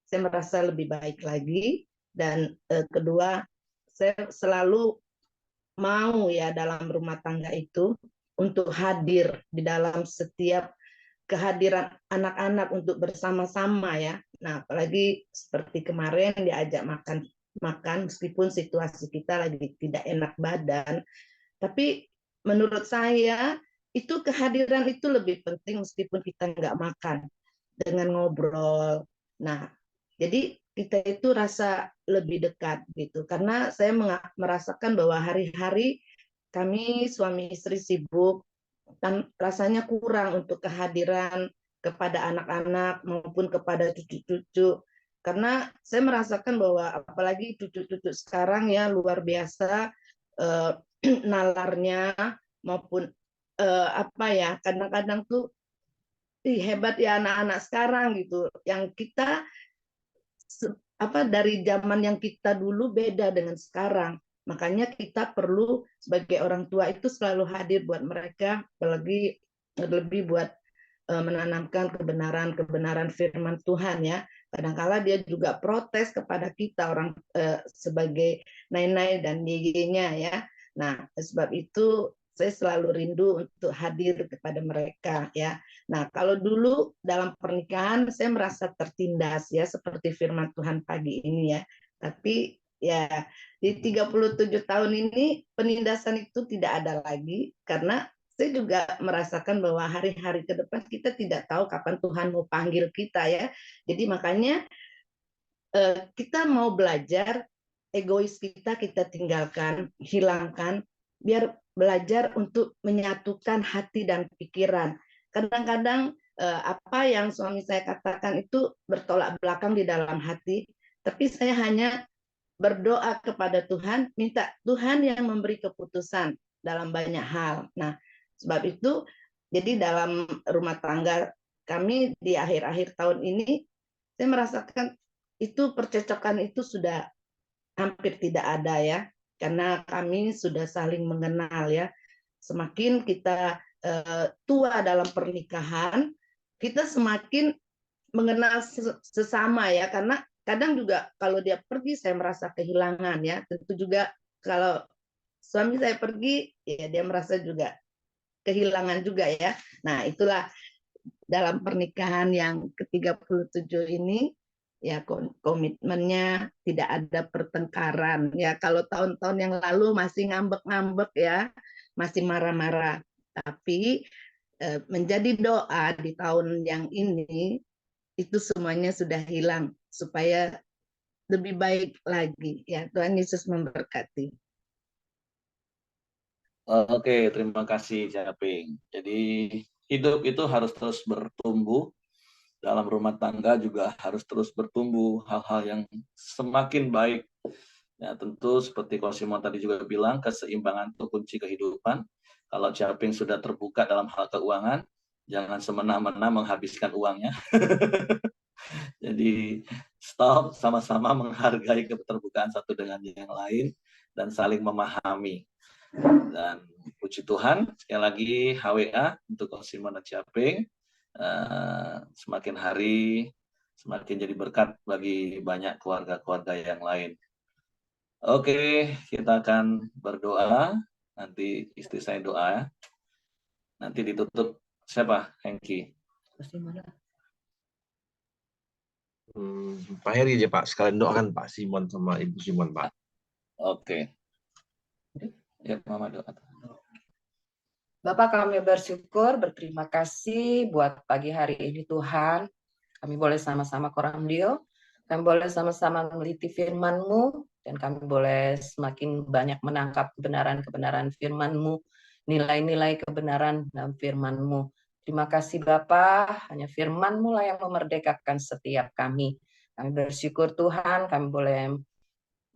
saya merasa lebih baik lagi. Dan kedua, saya selalu mau ya dalam rumah tangga itu untuk hadir di dalam setiap kehadiran anak-anak untuk bersama-sama ya. Nah, apalagi seperti kemarin diajak makan meskipun situasi kita lagi tidak enak badan, tapi menurut saya itu kehadiran itu lebih penting meskipun kita nggak makan, dengan ngobrol. Nah, jadi kita itu rasa lebih dekat gitu, karena saya merasakan bahwa hari-hari kami suami istri sibuk dan rasanya kurang untuk kehadiran kepada anak-anak maupun kepada cucu-cucu. karena saya merasakan bahwa apalagi cucu-cucu sekarang ya luar biasa eh, nalarnya maupun apa ya, kadang-kadang tuh hebat ya anak-anak sekarang gitu. Yang kita apa dari zaman yang kita dulu beda dengan sekarang. Makanya kita perlu sebagai orang tua itu selalu hadir buat mereka, apalagi lebih buat menanamkan kebenaran-kebenaran firman Tuhan ya. Kadangkala dia juga protes kepada kita orang sebagai nai-nai dan yeye-nya ya. Nah, sebab itu saya selalu rindu untuk hadir kepada mereka ya. Nah, kalau dulu dalam pernikahan saya merasa tertindas ya seperti firman Tuhan pagi ini ya. Tapi ya di 37 tahun ini penindasan itu tidak ada lagi karena saya juga merasakan bahwa hari-hari ke depan kita tidak tahu kapan Tuhan mau panggil kita ya. Jadi makanya kita mau belajar egois kita tinggalkan, hilangkan, biar belajar untuk menyatukan hati dan pikiran. Kadang-kadang apa yang suami saya katakan itu bertolak belakang di dalam hati, tapi saya hanya berdoa kepada Tuhan, minta Tuhan yang memberi keputusan dalam banyak hal. Nah, sebab itu, jadi dalam rumah tangga kami di akhir-akhir tahun ini, saya merasakan itu percecokan itu sudah hampir tidak ada ya, karena kami sudah saling mengenal ya. Semakin kita tua dalam pernikahan, kita semakin mengenal sesama ya, karena kadang juga kalau dia pergi saya merasa kehilangan ya. Tentu juga kalau suami saya pergi ya dia merasa juga kehilangan juga ya. Nah, itulah dalam pernikahan yang ke-37 ini ya komitmennya tidak ada pertengkaran ya. Kalau tahun-tahun yang lalu masih ngambek-ngambek ya, masih marah-marah. Tapi menjadi doa di tahun yang ini itu semuanya sudah hilang supaya lebih baik lagi ya. Tuhan Yesus memberkati. Oke, terima kasih Japing. Jadi hidup itu harus terus bertumbuh, dalam rumah tangga juga harus terus bertumbuh hal-hal yang semakin baik. Ya, tentu seperti Simon tadi juga bilang, keseimbangan itu kunci kehidupan. Kalau Japing sudah terbuka dalam hal keuangan, jangan semena-mena menghabiskan uangnya. Jadi stop, sama-sama menghargai keterbukaan satu dengan yang lain dan saling memahami. Dan puji Tuhan, sekali lagi HWA untuk Simon dan Japing, semakin hari semakin jadi berkat bagi banyak keluarga-keluarga yang lain. Oke, kita akan berdoa. Nanti istri saya doa. Nanti ditutup siapa? Hengki. Pak Heri aja Pak, sekalian doakan Pak Simon sama Ibu Simon Pak. Oke. Ya, Mama doa. Bapak, kami bersyukur, berterima kasih buat pagi hari ini Tuhan. Kami boleh sama-sama koramdil, kami boleh sama-sama meneliti firman-Mu, dan kami boleh semakin banyak menangkap kebenaran-kebenaran firman-Mu, nilai-nilai kebenaran dalam firman-Mu. Terima kasih Bapak, hanya firman-Mu lah yang memerdekakan setiap kami. Kami bersyukur Tuhan, kami boleh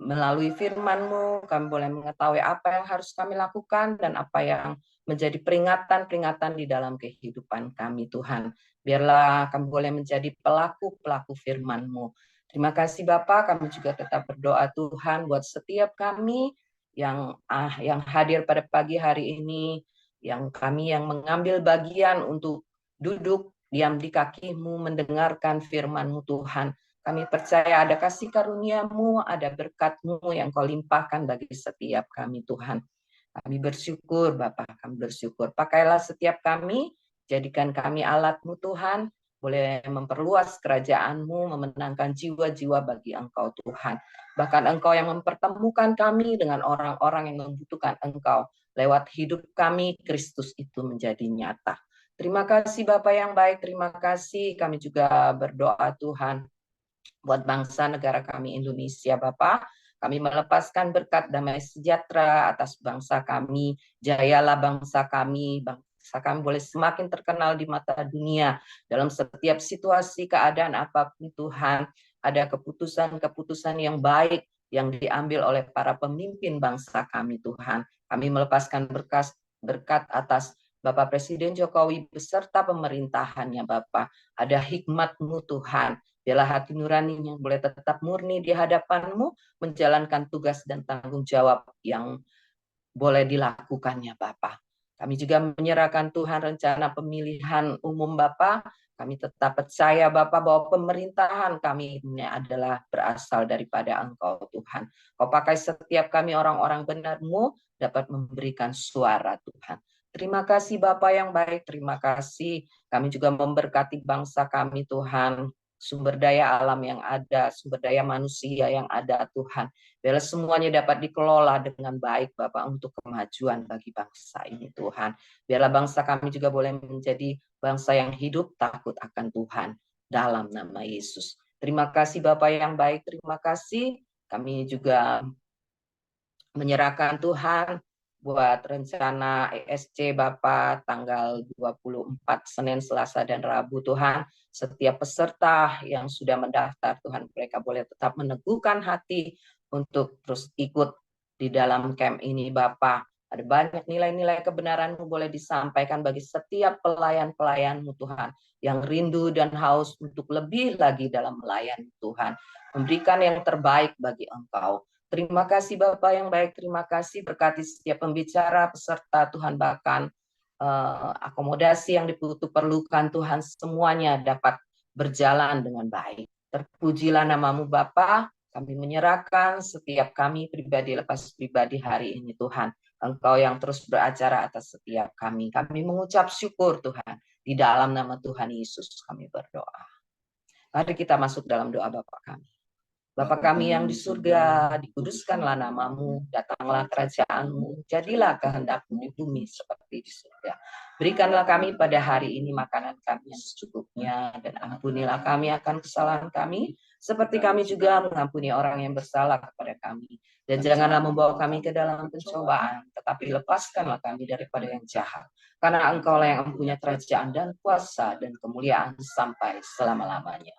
melalui firman-Mu, kami boleh mengetahui apa yang harus kami lakukan dan apa yang menjadi peringatan-peringatan di dalam kehidupan kami Tuhan. Biarlah kami boleh menjadi pelaku-pelaku firman-Mu. Terima kasih Bapak, kami juga tetap berdoa Tuhan buat setiap kami yang hadir pada pagi hari ini, yang kami yang mengambil bagian untuk duduk diam di kaki-Mu, mendengarkan firman-Mu Tuhan. Kami percaya ada kasih karunia-Mu, ada berkat-Mu yang Kau limpahkan bagi setiap kami Tuhan. Kami bersyukur Bapak, kami bersyukur. Pakailah setiap kami, jadikan kami alat-Mu Tuhan, boleh memperluas kerajaan-Mu, memenangkan jiwa-jiwa bagi Engkau Tuhan. Bahkan Engkau yang mempertemukan kami dengan orang-orang yang membutuhkan Engkau. Lewat hidup kami, Kristus itu menjadi nyata. Terima kasih Bapak yang baik, terima kasih. Kami juga berdoa Tuhan buat bangsa negara kami Indonesia Bapak. Kami melepaskan berkat damai sejahtera atas bangsa kami. Jayalah bangsa kami, bangsa kami boleh semakin terkenal di mata dunia dalam setiap situasi keadaan apapun Tuhan. Ada keputusan-keputusan yang baik yang diambil oleh para pemimpin bangsa kami Tuhan. Kami melepaskan berkat atas Bapak Presiden Jokowi beserta pemerintahannya Bapak. Ada hikmat-Mu Tuhan. Biarlah hati nuraninya boleh tetap murni di hadapan-Mu, menjalankan tugas dan tanggung jawab yang boleh dilakukannya Bapak. Kami juga menyerahkan Tuhan rencana pemilihan umum Bapak. Kami tetap percaya Bapak bahwa pemerintahan kami ini adalah berasal daripada Engkau Tuhan. Kau pakai setiap kami orang-orang benar-Mu dapat memberikan suara Tuhan. Terima kasih Bapak yang baik, terima kasih. Kami juga memberkati bangsa kami Tuhan. Sumber daya alam yang ada, sumber daya manusia yang ada Tuhan. Biarlah semuanya dapat dikelola dengan baik Bapak untuk kemajuan bagi bangsa ini Tuhan. Biarlah bangsa kami juga boleh menjadi bangsa yang hidup takut akan Tuhan dalam nama Yesus. Terima kasih Bapak yang baik, terima kasih. Kami juga menyerahkan Tuhan buat rencana ESC Bapak tanggal 24 Senin, Selasa, dan Rabu Tuhan. Setiap peserta yang sudah mendaftar Tuhan, mereka boleh tetap meneguhkan hati untuk terus ikut di dalam camp ini Bapak. Ada banyak nilai-nilai kebenaran-Mu boleh disampaikan bagi setiap pelayan-pelayan-Mu Tuhan yang rindu dan haus untuk lebih lagi dalam melayani Tuhan. Memberikan yang terbaik bagi Engkau. Terima kasih Bapak yang baik, terima kasih berkati setiap pembicara, peserta Tuhan, bahkan akomodasi yang diperlukan Tuhan, semuanya dapat berjalan dengan baik. Terpujilah nama-Mu Bapa, kami menyerahkan setiap kami pribadi lepas pribadi hari ini Tuhan. Engkau yang terus beracara atas setiap kami. Kami mengucap syukur Tuhan. Di dalam nama Tuhan Yesus kami berdoa. Mari kita masuk dalam doa Bapa kami. Bapa kami yang di surga, dikuduskanlah nama-Mu, datanglah kerajaan-Mu, jadilah kehendak-Mu di bumi seperti di surga. Berikanlah kami pada hari ini makanan kami yang secukupnya, dan ampunilah kami akan kesalahan kami, seperti kami juga mengampuni orang yang bersalah kepada kami. Dan janganlah membawa kami ke dalam pencobaan, tetapi lepaskanlah kami daripada yang jahat. Karena Engkau-lah yang mempunyai kerajaan dan kuasa dan kemuliaan sampai selama-lamanya.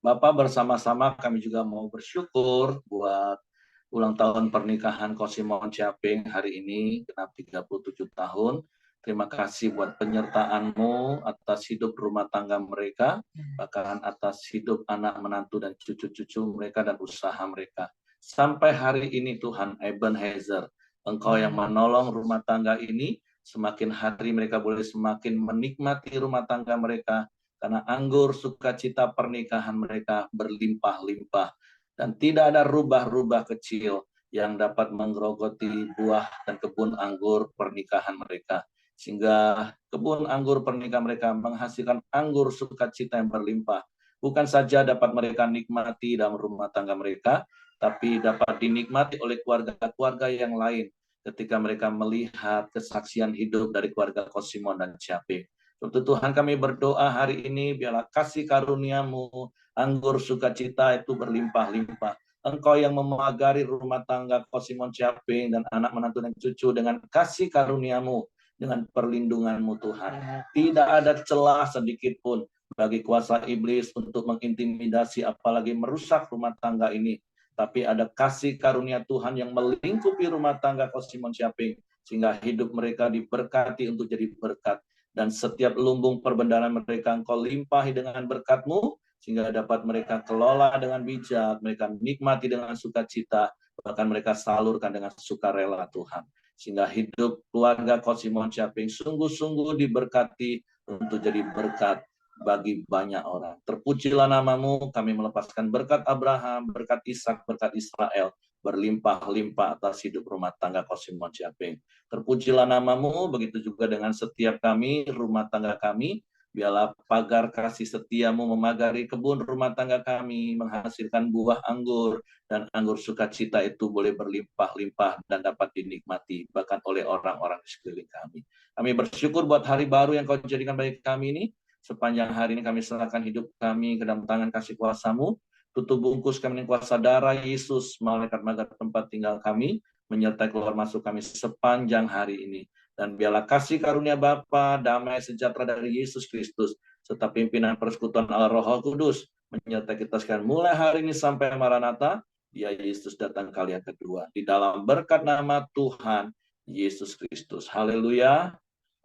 Bapak, bersama-sama kami juga mau bersyukur buat ulang tahun pernikahan Kosimon Ciaping hari ini, genap 37 tahun. Terima kasih buat penyertaan-Mu atas hidup rumah tangga mereka, bahkan atas hidup anak menantu dan cucu-cucu mereka dan usaha mereka. Sampai hari ini Tuhan Ebenezer, Engkau yang menolong rumah tangga ini, semakin hari mereka boleh semakin menikmati rumah tangga mereka, karena anggur sukacita pernikahan mereka berlimpah-limpah. Dan tidak ada rubah-rubah kecil yang dapat menggerogoti buah dan kebun anggur pernikahan mereka. Sehingga kebun anggur pernikahan mereka menghasilkan anggur sukacita yang berlimpah. Bukan saja dapat mereka nikmati dalam rumah tangga mereka, tapi dapat dinikmati oleh keluarga-keluarga yang lain ketika mereka melihat kesaksian hidup dari keluarga Kosimon dan Ciaping. Untuk Tuhan kami berdoa hari ini, biarlah kasih karunia-Mu, anggur sukacita itu berlimpah-limpah. Engkau yang memagari rumah tangga Kosimon Ciaping dan anak menantu dan cucu dengan kasih karunia-Mu, dengan perlindungan-Mu Tuhan. Tidak ada celah sedikit pun bagi kuasa iblis untuk mengintimidasi apalagi merusak rumah tangga ini. Tapi ada kasih karunia Tuhan yang melingkupi rumah tangga Kosimon Ciaping, sehingga hidup mereka diberkati untuk jadi berkat. Dan setiap lumbung perbendaharaan mereka Engkau limpahi dengan berkat-Mu, sehingga dapat mereka kelola dengan bijak, mereka nikmati dengan sukacita, bahkan mereka salurkan dengan sukarela Tuhan. Sehingga hidup keluarga Kosimon Ciaping sungguh-sungguh diberkati untuk jadi berkat bagi banyak orang. Terpujilah nama-Mu, kami melepaskan berkat Abraham, berkat Ishak, berkat Israel, berlimpah-limpah atas hidup rumah tangga Kosimon Ciaping. Terpujilah nama-Mu, begitu juga dengan setiap kami, rumah tangga kami. Biarlah pagar kasih setia-Mu memagari kebun rumah tangga kami, menghasilkan buah anggur, dan anggur sukacita itu boleh berlimpah-limpah dan dapat dinikmati, bahkan oleh orang-orang di sekeliling kami. Kami bersyukur buat hari baru yang Kau jadikan bagi kami ini. Sepanjang hari ini kami serahkan hidup kami ke dalam tangan kasih kuasa-Mu. Tutup bungkus kami dengan kuasa darah Yesus, malaikat magar tempat tinggal kami, menyertai keluar masuk kami sepanjang hari ini. Dan biarlah kasih karunia Bapa, damai sejahtera dari Yesus Kristus, serta pimpinan persekutuan Allah Roh Kudus menyertai kita sekalian mulai hari ini sampai Maranatha, Dia Yesus datang kali yang kedua. Di dalam berkat nama Tuhan Yesus Kristus. Haleluya.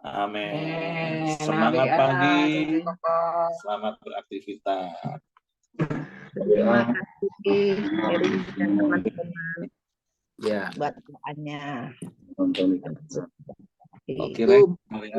Amin. Semangat pagi. Selamat beraktivitas. Terima kasih Eri dan teman-teman Ya. buat doanya. Oke, Rek. Hari